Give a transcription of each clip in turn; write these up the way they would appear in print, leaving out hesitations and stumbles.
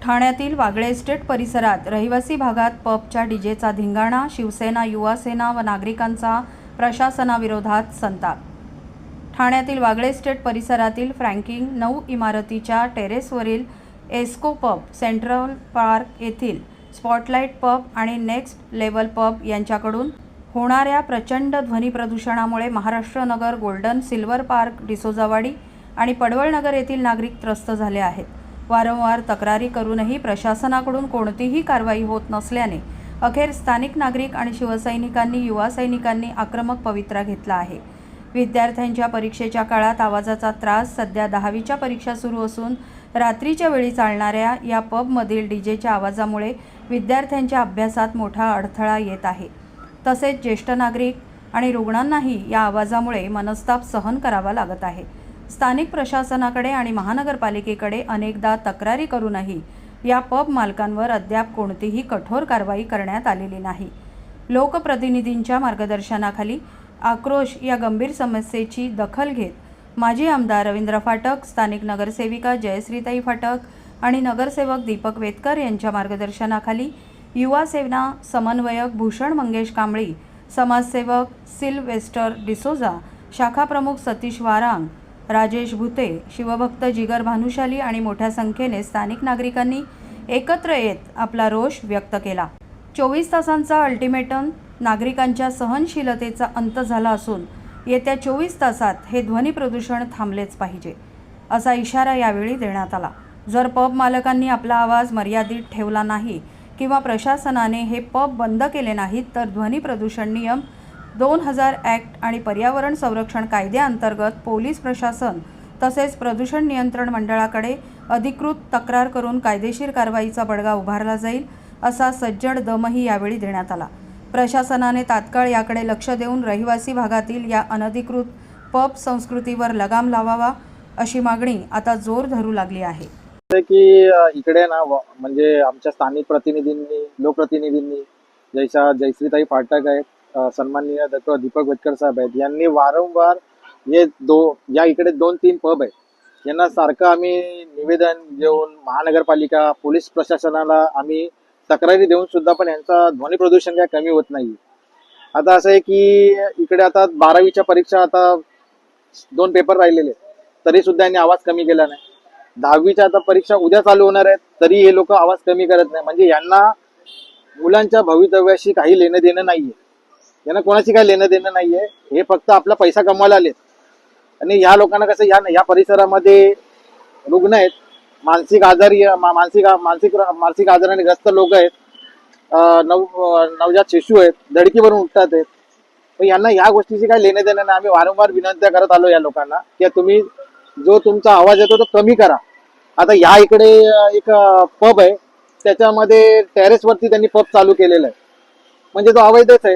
ठाण्यातील वागळे एस्टेट परिसरात रहिवासी भागात पबच्या डीजेचा धिंगाणा, शिवसेना, युवासेना व नागरिकांचा प्रशासनाविरोधात संताप। ठाण्यातील वागळे एस्टेट परिसरातील फ्रँकिंग 9 इमारतीच्या टेरेसवरील एस्को पब, सेंट्रल पार्क येथील स्पॉटलाइट पब आणि नेक्स्ट लेवल पब यांच्याकडून होणाऱ्या प्रचंड ध्वनी प्रदूषणामुळे महाराष्ट्र नगर, गोल्डन सिल्वर पार्क, डिसोजावाडी आणि पडवळनगर येथील नागरिक त्रस्त झाले आहेत। वारंवार तक्रारी करूनही प्रशासनाकडून कोणतीही कारवाई होत नसल्याने अखेर स्थानिक नागरिक आणि शिवसैनिकांनी, युवा सैनिकांनी आक्रमक पवित्रा घेतला आहे। विद्यार्थ्यांच्या परीक्षेच्या काळात आवाजाचा त्रास। सध्या 10वीच्या परीक्षा सुरू असून रात्रीच्या वेळी चालणाऱ्या या पबमधील डीजेच्या आवाजामुळे विद्यार्थ्यांच्या अभ्यासात मोठा अडथळा येत आहे। तसेच ज्येष्ठ नागरिक आणि रुग्णांनाही या आवाजामुळे मनस्ताप सहन करावा लागत आहे। स्थानिक प्रशासनाकडे आणि महानगरपालिकेकडे अनेकदा तक्रारी करूनही या पब मालकांवर अद्याप कोणतीही कठोर कारवाई करण्यात आलेली नाही। लोकप्रतिनिधींच्या मार्गदर्शनाखाली आक्रोश या गंभीर समस्येची दखल घेत माजी आमदार रवींद्र फाटक, स्थानिक नगरसेविका जयश्रीताई फाटक आणि नगरसेवक दीपक वेतकर यांच्या मार्गदर्शनाखाली युवा सेना समन्वयक भूषण मंगेश कांबळी, समाजसेवक सिल्वेस्टर डिसोजा, शाखा प्रमुख सतीश वारांग, राजेश भुते, शिवभक्त जिगर भानुशाली आणि मोठ्या संख्येने स्थानिक नागरिकांनी एकत्र येत आपला रोष व्यक्त केला। 24 तासांचा अल्टिमेटम नागरिकांच्या सहनशीलतेचा अंत झाला असून येत्या 24 तासात हे ध्वनी प्रदूषण थांबलेच पाहिजे, असा इशारा यावेळी देण्यात आला। जर पब मालकांनी आपला आवाज मर्यादित ठेवला नाही किंवा प्रशासनाने हे पब बंद केले नाहीत तर ध्वनी प्रदूषण नियम 2000 ॲक्ट आणि पर्यावरण संरक्षण कायद्याअंतर्गत पोलीस प्रशासन तसेच प्रदूषण नियंत्रण मंडळाकडे अधिकृत तक्रार करून कायदेशीर कारवाईचा बडगा उभारला जाईल, असा सज्जड दमही यावेळी देण्यात आला। प्रशासनाने तात्काळ याकडे लक्ष देऊन रहिवासी भागातील या अनधिकृत पब संस्कृतीवर लगाम लावावा, अशी मागणी आता जोर धरू लागली आहे। की इकडे ना म्हणजे आमच्या स्थानिक प्रतिनिधींनी, लोकप्रतिनिधींनी जयश्रीताई फाटक आहेत, सन्माननीय डॉक्टर दीपक वेतकर साहेब आहेत, यांनी वारंवार या इकडे 2-3 पब आहेत यांना सारखं आम्ही निवेदन देऊन महानगरपालिका, पोलीस प्रशासनाला आम्ही तक्रारी देऊन सुद्धा पण यांचा ध्वनी प्रदूषण काय कमी होत नाही। आता असं आहे की इकडे आता 12वीच्या परीक्षा आता 2 पेपर राहिलेले तरी सुद्धा यांनी आवाज कमी केला नाही। 10वीच्या आता परीक्षा उद्या चालू होणार आहेत तरी हे लोक आवाज कमी करत नाही। म्हणजे यांना मुलांच्या भवितव्याशी काही लेणं देणं नाहीये, यांना कोणाशी काही लेणं देणं नाहीये, हे फक्त आपला पैसा कमवायला आलेत। आणि ह्या लोकांना कसं या परिसरामध्ये रुग्ण आहेत, मानसिक आजाराने ग्रस्त लोक आहेत, नवजात शिशु आहेत, धडकीवरून उठतात आहेत, पण यांना ह्या गोष्टीची काही लेणं देणं नाही। आम्ही वारंवार विनंत्या करत आलो या लोकांना की तुम्ही जो तुमचा आवाज येतो तो कमी करा। आता या इकडे एक पब आहे, त्याच्यामध्ये टेरेसवरती त्यांनी पब चालू केलेला आहे, म्हणजे तो अवैधच आहे।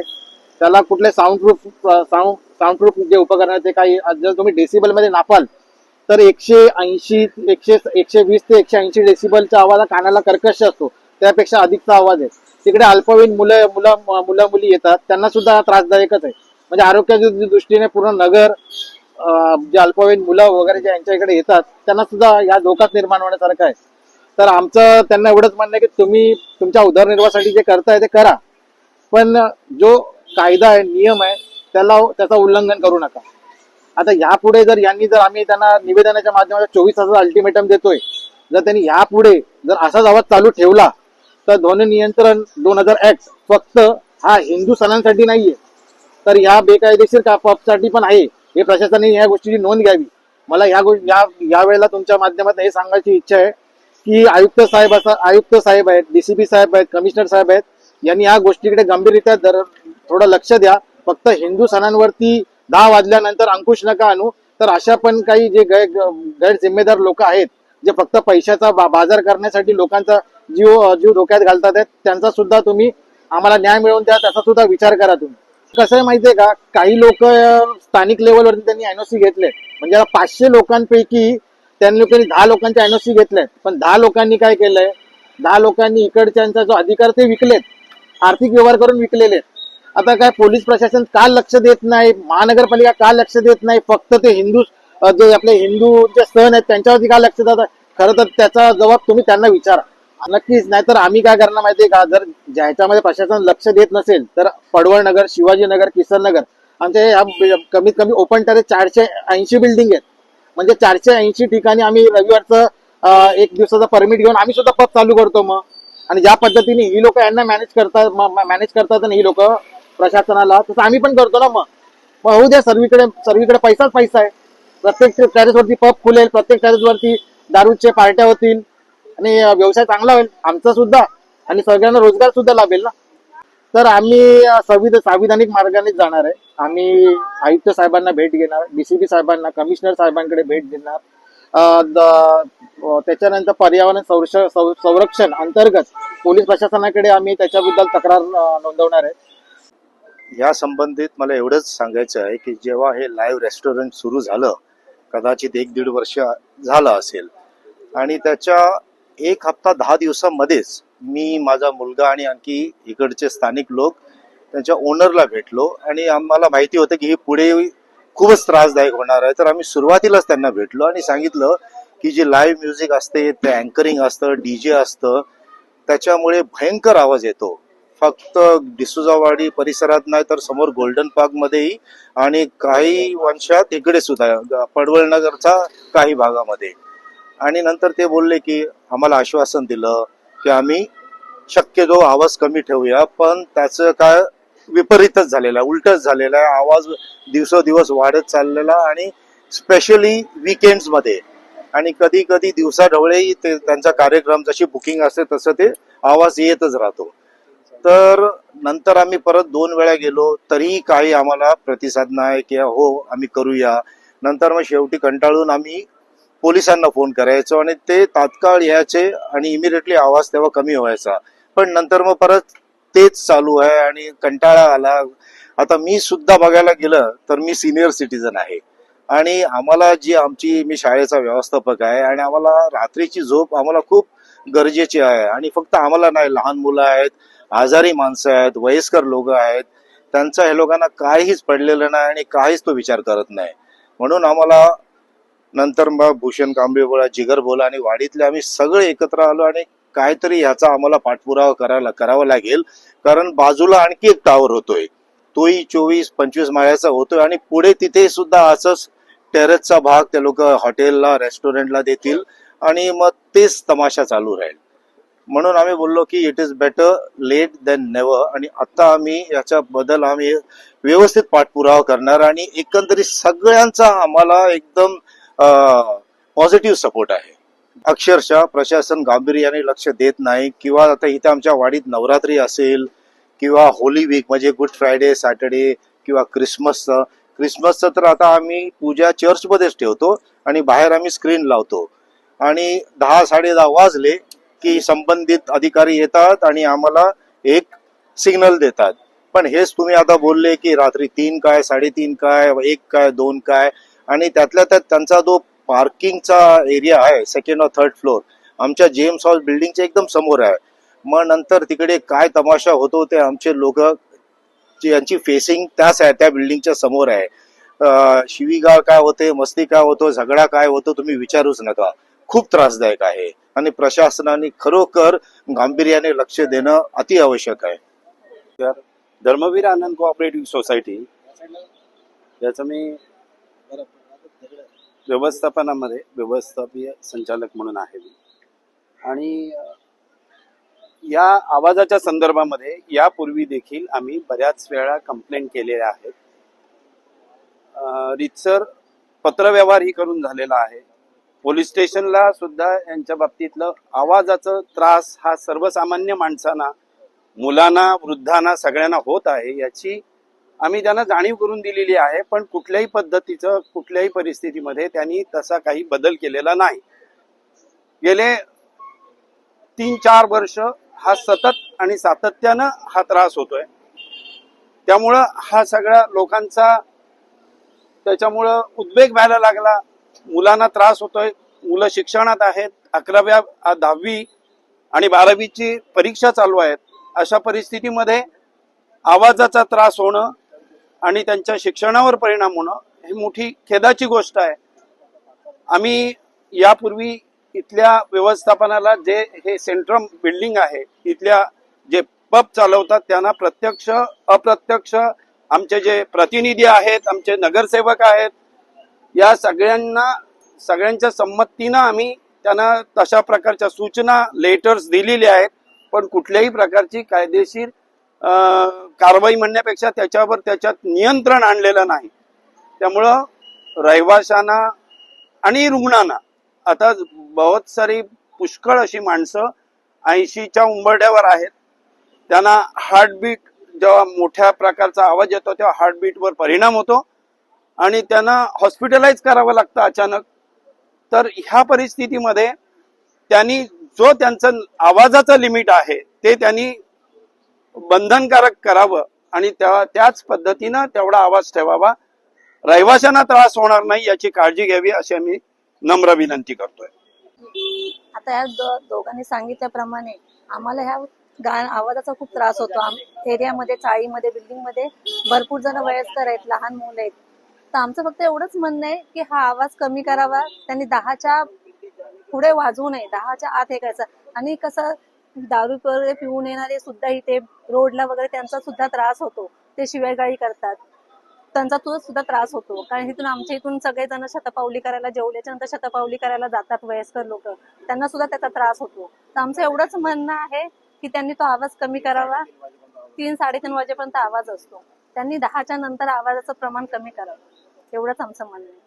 त्याला कुठले साऊंडप्रूफ जे उपकरण आहे ते काही, जर तुम्ही डेसिबल मध्ये नापाल तर 120 ते 180 डेसिबलचा आवाज कानाला कर्कश असतो, त्यापेक्षा अधिकचा आवाज आहे। तिकडे अल्पवयीन मुलं-मुली येतात, त्यांना सुद्धा त्रासदायकच आहे। म्हणजे आरोग्याच्या दृष्टीने पूर्ण नगर, जे अल्पवयीन मुलं वगैरे जे यांच्या इकडे येतात त्यांना सुद्धा या धोकाच निर्माण होण्यासारखं आहे। तर आमचं त्यांना एवढंच म्हणणं आहे की तुम्ही तुमच्या उदरनिर्वाहासाठी जे करताय ते करा, पण जो कायदा आहे, नियम आहे, त्याचा उल्लंघन करू नका। आता यापुढे जर आम्ही त्यांना निवेदनाच्या माध्यमातून 24 तासाचा अल्टिमेटम देतोय, जर त्यांनी यापुढे जर असाच आवाज चालू ठेवला तर ध्वनी नियंत्रण 2000 ॲक्ट फक्त हा हिंदू सणांसाठी नाहीये तर या बेकायदेशीर पबसाठी पण आहे। हे प्रशासनाने या गोष्टीची नोंद घ्यावी। मला या वेळेला तुमच्या माध्यमातून हे सांगायची इच्छा आहे की आयुक्त साहेब आहेत, डीसीपी साहेब आहेत, कमिशनर साहेब आहेत, यांनी या गोष्टीकडे गंभीररित्या थोडं लक्ष द्या। फक्त हिंदू सणांवरती 10 वाजल्यानंतर अंकुश नका आणू, तर अशा पण काही जे गैर जिम्मेदार लोक आहेत जे फक्त पैशाचा बाजार करण्यासाठी लोकांचा जीव धोक्यात घालतात आहेत, त्यांचा सुद्धा तुम्ही आम्हाला न्याय मिळवून द्या, त्याचा सुद्धा विचार करा। तुम्ही कसं आहे माहितीये का, काही लोक स्थानिक लेवलवरती त्यांनी एनओसी घेतले, म्हणजे 500 लोकांपैकी त्यांनी 10 लोकांचे एनओसी घेतले, पण 10 लोकांनी काय केलंय, 10 लोकांनी इकडच्यांचा जो अधिकार ते विकलेत, आर्थिक व्यवहार करून विकलेले। आता काय पोलीस प्रशासन का लक्ष देत नाही, महानगरपालिका का लक्ष देत नाही, फक्त ते जे आपले हिंदू जे सण आहेत त्यांच्यावरती का लक्ष देतात? खरं तर त्याचा जबाब तुम्ही त्यांना विचारा। नक्कीच. नाहीतर आम्ही काय करणार माहितीये का, जर ज्याच्यामध्ये प्रशासन लक्ष देत नसेल तर पडवळ नगर, शिवाजीनगर, किसन नगर आमच्या कमीत कमी ओपन टेरेस 480 बिल्डिंग आहेत. म्हणजे 480 ठिकाणी आम्ही रविवारचं एक दिवसाचा परमिट घेऊन आम्ही सुद्धा पब चालू करतो. मग आणि ज्या पद्धतीने ही लोक यांना मॅनेज करतात ना ही लोक प्रशासनाला, तसं आम्ही पण करतो ना. मग होऊ द्या, सर्वीकडे पैसाच पैसा आहे. प्रत्येक टेरेसवरती पब खुलेल, प्रत्येक टेरेसवरती दारूचे पार्ट्या होतील आणि व्यवसाय चांगला होईल आमचा सुद्धा आणि सगळ्यांना रोजगार सुद्धा लाभेल ना. तर आम्ही संविधानिक मार्गानेच जाणार आहे. आम्ही आयुक्त साहेबांना भेट घेणार, डीसीपी साहेबांना, कमिशनर साहेबांकडे भेट देणार. त्याच्यानंतर पर्यावरण संरक्षण अंतर्गत पोलीस प्रशासनाकडे आम्ही त्याच्याबद्दल तक्रार नोंदवणार आहे. या संबंधित मला एवढंच सांगायचं आहे की जेव्हा हे लाईव्ह रेस्टॉरंट सुरू झालं, कदाचित 1-1.5 वर्ष झालं असेल, आणि त्याच्या 1 हप्ता 10 दिवसामध्येच मी, माझा मुलगा आणि आणखी इकडचे स्थानिक लोक त्यांच्या ओनरला भेटलो आणि आम्हाला माहिती होतं की हे पुढे खूपच त्रासदायक होणार आहे. तर आम्ही सुरुवातीलाच त्यांना भेटलो आणि सांगितलं की जे लाईव्ह म्युझिक असते, ते अँकरिंग असतं, डीजे असतं, त्याच्यामुळे भयंकर आवाज येतो. फक्त डिसुजावाडी परिसरात नाही तर समोर गोल्डन पार्क मध्येही आणि काही वंशात इकडे सुद्धा पडवळ नगरचा काही भागामध्ये. आणि नंतर ते बोलले की आम्हाला आश्वासन दिलं की आम्ही शक्यतो आवाज कमी ठेवूया, पण त्याचं काय विपरीतच झालेलं आहे, उलटच झालेलं आहे. आवाज दिवसेंदिवस वाढत चाललेला आणि स्पेशली वीकेंड्स मध्ये आणि कधी कधी दिवसाढवळेही ते त्यांचा कार्यक्रम जशी बुकिंग असते तसं ते आवाज येतच राहतो. तर नंतर आम्ही परत 2 वेळा गेलो तरीही काही आम्हाला प्रतिसाद नाही की हो आम्ही करूया. नंतर मग शेवटी कंटाळून आम्ही पोलिसांना फोन करायचो आणि ते तात्काळ यायचे आणि इमिडिएटली आवाज तेव्हा कमी व्हायचा. पण नंतर मग परत तेच चालू आहे आणि कंटाळा आला. आता मी सुद्धा बघायला गेलं तर मी सिनियर सिटीजन आहे आणि आम्हाला मी शाळेचा व्यवस्थापक आहे आणि आम्हाला रात्रीची झोप आम्हाला खूप गरजेची आहे. आणि फक्त आम्हाला नाही, लहान मुलं आहेत, आजारी माणसं आहेत, वयस्कर लोक आहेत, त्यांचा हे लोकांना काहीच पडलेलं नाही आणि काहीच तो विचार करत नाही. म्हणून आम्हाला नंतर मग भूषण कांबळे बोला, जिगर बोला आणि वाडीतले आम्ही सगळे एकत्र आलो आणि काहीतरी ह्याचा आम्हाला पाठपुरावा करावा लागेल. कारण बाजूला आणखी एक टावर होतोय, तोही 24-25 माळ्याचा होतोय आणि पुढे तिथे सुद्धा असंच टेरेसचा भाग ते लोक हॉटेलला, रेस्टॉरंटला देतील आणि मग तेच तमाशा चालू राहील. म्हणून आम्ही बोललो की it is better late than never. आणि आता आम्ही याच्याबद्दल आम्ही व्यवस्थित पाठपुरावा करणार आणि एकंदरीत सगळ्यांचा आम्हाला एकदम पॉझिटिव्ह सपोर्ट आहे. अक्षरशः प्रशासन गांभीर्याने लक्ष देत नाही. किंवा आता इथे आमच्या वाडीत नवरात्री असेल किंवा होली वीक म्हणजे गुड फ्रायडे, सॅटर्डे किंवा क्रिसमसचं तर आता आम्ही पूजा चर्चमध्येच ठेवतो आणि बाहेर आम्ही स्क्रीन लावतो आणि 10-10:30 वाजले की संबंधित अधिकारी येतात आणि आम्हाला एक सिग्नल देतात. पण हेच तुम्ही आता बोलले की रात्री 3 काय, 3:30 काय, 1 काय, 2 काय, आणि त्यातल्या त्यात त्यांचा जो पार्किंगचा एरिया आहे 2nd और 3rd फ्लोर आमच्या जेम्स हाऊस बिल्डिंगच्या एकदम समोर आहे. मग नंतर तिकडे काय तमाशा होतो ते आमचे लोक यांची फेसिंग त्या बिल्डिंगच्या समोर आहे. शिवीगाळ काय होते, मस्ती काय होतो, झगडा काय होतो तुम्ही विचारूच नका. खूप त्रासदायक आहे आणि प्रशासनाने खरोखर गांभीर्याने लक्ष देणं अति आवश्यक आहे. धर्मवीर आनंद कोऑपरेटिव्ह सोसायटी याचं मी व्यवस्थापकीय संचालक म्हणून आहे मी. आणि या आवाजाच्या संदर्भामध्ये यापूर्वी देखील आम्ही बऱ्याच वेळा कंप्लेंट केलेल्या आहेत. रीतसर पत्रव्यवहारही करून झालेला आहे. पोलीस स्टेशनला सुद्धा यांच्या बाबतीतलं आवाजाचा त्रास हा सर्वसामान्य माणसांना, मुलांना, वृद्धांना सगळ्यांना होत आहे याची आम्ही त्यांना जाणीव करून दिलेली आहे. पण कुठल्याही पद्धतीचं कुठल्याही परिस्थितीमध्ये त्यांनी तसा काही बदल केलेला नाही. गेले 3-4 वर्ष हा सतत आणि सातत्यानं हा त्रास होतोय. त्यामुळं हा सगळ्या लोकांचा त्याच्यामुळं उद्वेग व्हायला लागला. मुलांना त्रास होतोय, मुलं शिक्षणात आहेत, 11वी 10वी आणि 12वीची परीक्षा चालू आहेत. अशा परिस्थितीमध्ये आवाजाचा त्रास होणं आणि त्यांच्या शिक्षणावर परिणाम होणं ही मोठी खेदाची गोष्ट आहे. आम्ही यापूर्वी इथल्या व्यवस्थापनाला जे हे सेंट्रम बिल्डिंग आहे इथल्या जे पब चालवतात त्यांना प्रत्यक्ष अप्रत्यक्ष आमचे जे प्रतिनिधी आहेत, आमचे नगरसेवक आहेत, या सगळ्यांच्या संमतीनं आम्ही त्यांना तशा प्रकारच्या सूचना लेटर्स दिलेल्या आहेत, पण कुठल्याही प्रकारची कायदेशीर कारवाई म्हणण्यापेक्षा त्याच्यात नियंत्रण आणलेलं नाही. त्यामुळं रहिवाशांना आणि रुग्णांना आता बहुत सारी पुष्कळ अशी माणसं 80च्या उंबरठ्यावर आहेत. त्यांना हार्टबीट जेव्हा मोठ्या प्रकारचा आवाज येतो तेव्हा हार्टबीटवर परिणाम होतो आणि त्यांना हॉस्पिटलाइज करावं लागतं अचानक. तर ह्या परिस्थितीमध्ये त्यांनी जो त्यांचं आवाजाचं लिमिट आहे ते त्यांनी बंधनकारक करावं आणि त्याच पद्धतीनं तेवढा आवाज ठेवावा. रहिवाशांना त्रास होणार नाही याची काळजी घ्यावी अशी आम्ही नम्र विनंती करतोय. आता या दोघांनी सांगितल्याप्रमाणे आम्हाला ह्या आवाजाचा खूप त्रास होतो. एरियामध्ये, चाळीमध्ये, बिल्डिंगमध्ये भरपूर जण वयस्कर आहेत, लहान मुलं आहेत. तर आमचं फक्त एवढंच म्हणणं आहे की हा आवाज कमी करावा. त्यांनी 10च्या पुढे वाजवू नये, 10च्या आत हे करायचं. आणि कसं दारू वगैरे पिऊन येणारे सुद्धा इथे रोडला वगैरे त्यांचा सुद्धा त्रास होतो. ते शिवायगाळी करतात, त्यांचा तो सुद्धा त्रास होतो. कारण इथून आमच्या इथून सगळेजण शतपावली करायला, जेवल्याच्या नंतर शतपावली करायला जातात वयस्कर लोक, त्यांना सुद्धा त्याचा त्रास होतो. तर आमचं एवढंच म्हणणं आहे की त्यांनी तो आवाज कमी करावा. 3-3:30 वाजेपर्यंत आवाज असतो, त्यांनी 10च्या नंतर आवाजाचं प्रमाण कमी करावं, एवढंच आमचं म्हणणं आहे.